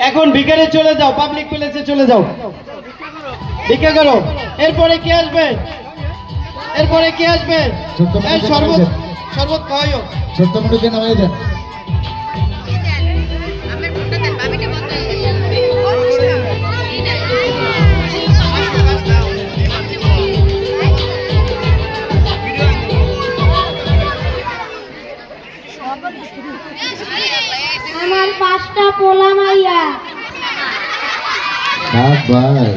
এখন ভিখারি চলে যাও, পাবলিক প্লেসে চলে যাও, ভিক্ষা করো। এরপরে কি আসবে? এরপরে কি আসবে? এই শরবত শরবত খাওয়াইও। ছোট্ট মুখে নামাই দেন। আমার 5টা পোলা মাইয়া, ভাই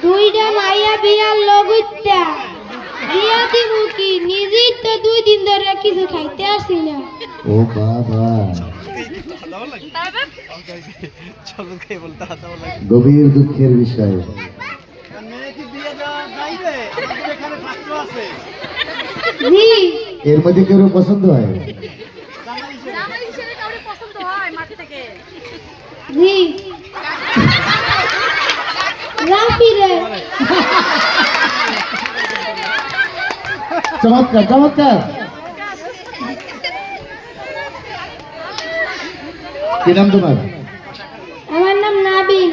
2টা মাইয়া বিয়ার লগইতা বিয়া দিব কি? নিজেই তো 2 দিন ধরে কিছু খাইতে আসি না। ও বাবা, গভীর দুঃখের বিষয়। জি, এর মধ্যে কেউ পছন্দ হয়? জি রাফি রে। চমৎকার চমৎকার। কি নাম তোমার? আমার নাম নাবিল।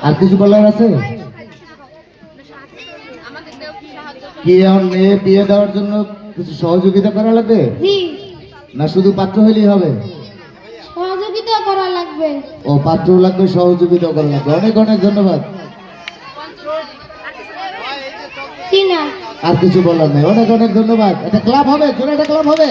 আর কিছু বলার আছে? কি আমার মেয়ে বিয়ে দেওয়ার জন্য কিছু সহযোগিতা করা লাগবে, জি না শুধু পাত্র হইলেই হবে? সহযোগিতা করা লাগবে। ও পাত্র লাগবে, সহযোগিতা করা লাগবে। অনেক অনেক ধন্যবাদ। কি না? আর কিছু বলার নেই। অনেক অনেক ধন্যবাদ। একটা ক্লাব হবে, জোরে একটা ক্লাব হবে।